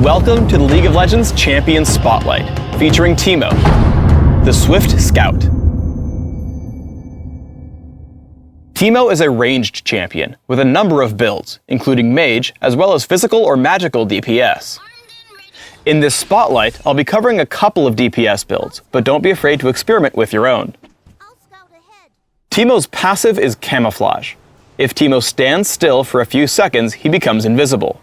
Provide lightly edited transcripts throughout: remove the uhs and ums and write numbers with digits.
Welcome to the League of Legends Champion Spotlight, featuring Teemo, the Swift Scout. Teemo is a ranged champion with a number of builds, including mage, as well as physical or magical DPS. In this spotlight, I'll be covering a couple of DPS builds, but don't be afraid to experiment with your own. Teemo's passive is Camouflage. If Teemo stands still for a few seconds, he becomes invisible.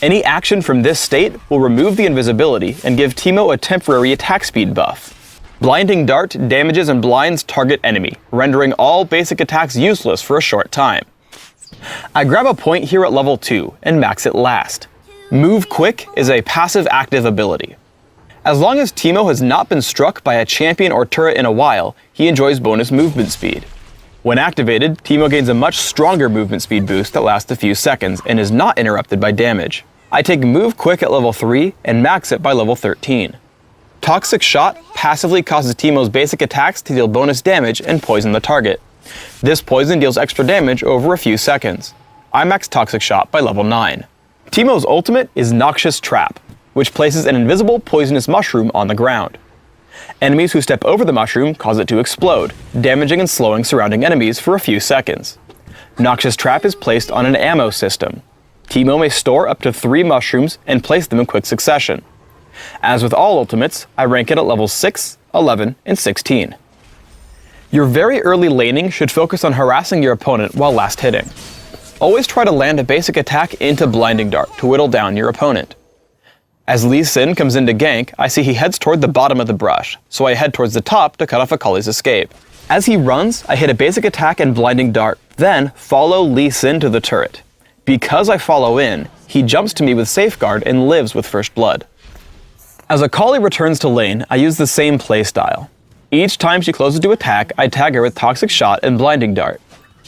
Any action from this state will remove the invisibility and give Teemo a temporary attack speed buff. Blinding Dart damages and blinds target enemy, rendering all basic attacks useless for a short time. I grab a point here at level 2 and max it last. Move Quick is a passive active ability. As long as Teemo has not been struck by a champion or turret in a while, he enjoys bonus movement speed. When activated, Teemo gains a much stronger movement speed boost that lasts a few seconds and is not interrupted by damage. I take Move Quick at level 3 and max it by level 13. Toxic Shot passively causes Teemo's basic attacks to deal bonus damage and poison the target. This poison deals extra damage over a few seconds. I max Toxic Shot by level 9. Teemo's ultimate is Noxious Trap, which places an invisible poisonous mushroom on the ground. Enemies who step over the mushroom cause it to explode, damaging and slowing surrounding enemies for a few seconds. Noxious Trap is placed on an ammo system. Teemo may store up to 3 mushrooms and place them in quick succession. As with all ultimates, I rank it at levels 6, 11, and 16. Your very early laning should focus on harassing your opponent while last hitting. Always try to land a basic attack into Blinding Dart to whittle down your opponent. As Lee Sin comes into gank, I see he heads toward the bottom of the brush, so I head towards the top to cut off Akali's escape. As he runs, I hit a basic attack and Blinding Dart, then follow Lee Sin to the turret. Because I follow in, he jumps to me with Safeguard and lives with First Blood. As Akali returns to lane, I use the same playstyle. Each time she closes to attack, I tag her with Toxic Shot and Blinding Dart.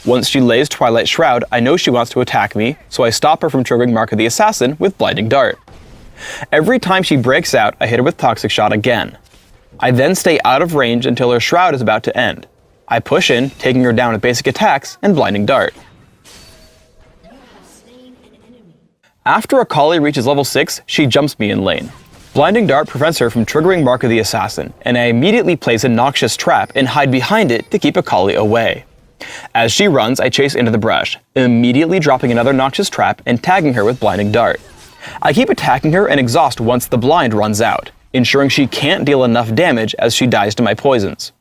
Once she lays Twilight Shroud, I know she wants to attack me, so I stop her from triggering Mark of the Assassin with Blinding Dart. Every time she breaks out, I hit her with Toxic Shot again. I then stay out of range until her Shroud is about to end. I push in, taking her down with basic attacks and Blinding Dart. After Akali reaches level 6, she jumps me in lane. Blinding Dart prevents her from triggering Mark of the Assassin, and I immediately place a Noxious Trap and hide behind it to keep Akali away. As she runs, I chase into the brush, immediately dropping another Noxious Trap and tagging her with Blinding Dart. I keep attacking her and exhaust once the blind runs out, ensuring she can't deal enough damage as she dies to my poisons.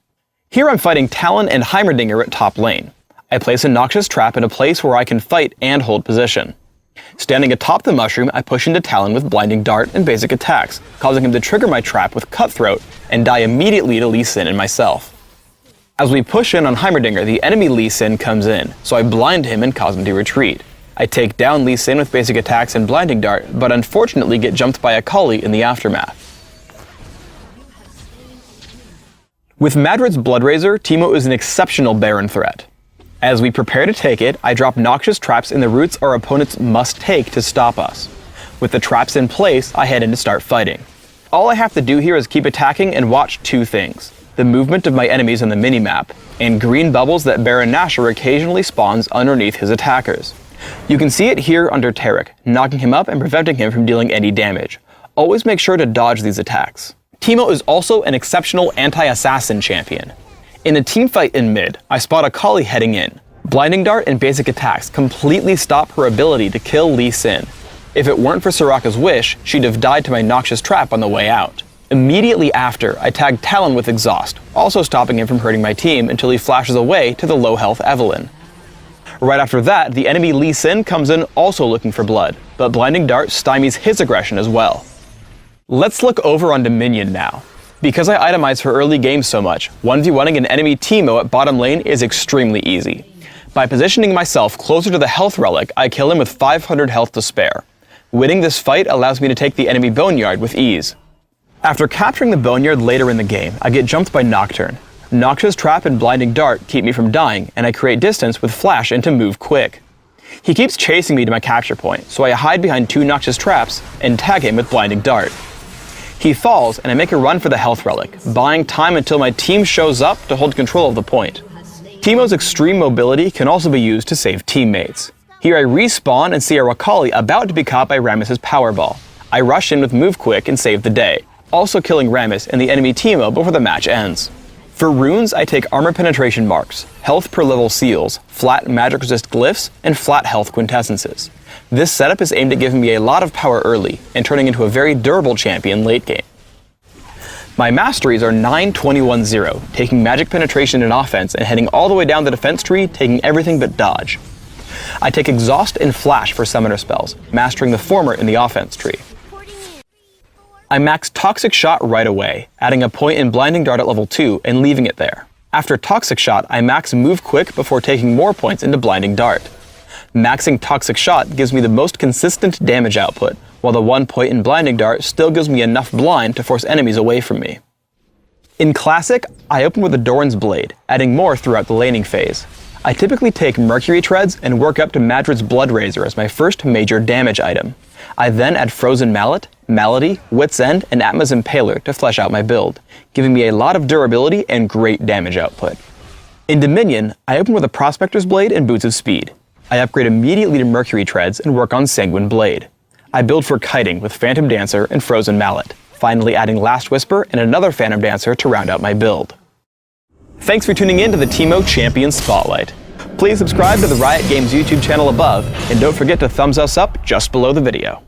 Here I'm fighting Talon and Heimerdinger at top lane. I place a Noxious Trap in a place where I can fight and hold position. Standing atop the mushroom, I push into Talon with Blinding Dart and basic attacks, causing him to trigger my trap with Cutthroat and die immediately to Lee Sin and myself. As we push in on Heimerdinger, the enemy Lee Sin comes in, so I blind him and cause him to retreat. I take down Lee Sin with basic attacks and Blinding Dart, but unfortunately get jumped by Akali in the aftermath. With Madrid's Bloodrazor, Teemo is an exceptional Baron threat. As we prepare to take it, I drop Noxious Traps in the routes our opponents must take to stop us. With the traps in place, I head in to start fighting. All I have to do here is keep attacking and watch 2 things: the movement of my enemies on the minimap, and green bubbles that Baron Nashor occasionally spawns underneath his attackers. You can see it here under Taric, knocking him up and preventing him from dealing any damage. Always make sure to dodge these attacks. Teemo is also an exceptional anti-assassin champion. In a teamfight in mid, I spot Akali heading in. Blinding Dart and basic attacks completely stop her ability to kill Lee Sin. If it weren't for Soraka's wish, she'd have died to my Noxious Trap on the way out. Immediately after, I tag Talon with Exhaust, also stopping him from hurting my team until he flashes away to the low health Evelynn. Right after that, the enemy Lee Sin comes in also looking for blood, but Blinding Dart stymies his aggression as well. Let's look over on Dominion now. Because I itemize for early games so much, 1v1ing an enemy Teemo at bottom lane is extremely easy. By positioning myself closer to the health relic, I kill him with 500 health to spare. Winning this fight allows me to take the enemy Boneyard with ease. After capturing the Boneyard later in the game, I get jumped by Nocturne. Noxious Trap and Blinding Dart keep me from dying, and I create distance with Flash into Move Quick. He keeps chasing me to my capture point, so I hide behind 2 Noxious Traps and tag him with Blinding Dart. He falls, and I make a run for the health relic, buying time until my team shows up to hold control of the point. Teemo's extreme mobility can also be used to save teammates. Here I respawn and see our Akali about to be caught by Rammus's Powerball. I rush in with Move Quick and save the day, also killing Rammus and the enemy Teemo before the match ends. For runes, I take armor penetration marks, health per level seals, flat magic resist glyphs, and flat health quintessences. This setup is aimed at giving me a lot of power early and turning into a very durable champion late game. My masteries are 9-21-0, taking magic penetration and offense and heading all the way down the defense tree, taking everything but dodge. I take exhaust and flash for summoner spells, mastering the former in the offense tree. I max Toxic Shot right away, adding a point in Blinding Dart at level 2 and leaving it there. After Toxic Shot, I max Move Quick before taking more points into Blinding Dart. Maxing Toxic Shot gives me the most consistent damage output, while the 1 point in Blinding Dart still gives me enough blind to force enemies away from me. In Classic, I open with a Doran's Blade, adding more throughout the laning phase. I typically take Mercury Treads and work up to Madrid's Blood Razor as my first major damage item. I then add Frozen Mallet, Malady, Wit's End, and Atma's Impaler to flesh out my build, giving me a lot of durability and great damage output. In Dominion, I open with a Prospector's Blade and Boots of Speed. I upgrade immediately to Mercury Treads and work on Sanguine Blade. I build for kiting with Phantom Dancer and Frozen Mallet, finally adding Last Whisper and another Phantom Dancer to round out my build. Thanks for tuning in to the Teemo Champion Spotlight. Please subscribe to the Riot Games YouTube channel above, and don't forget to thumbs us up just below the video.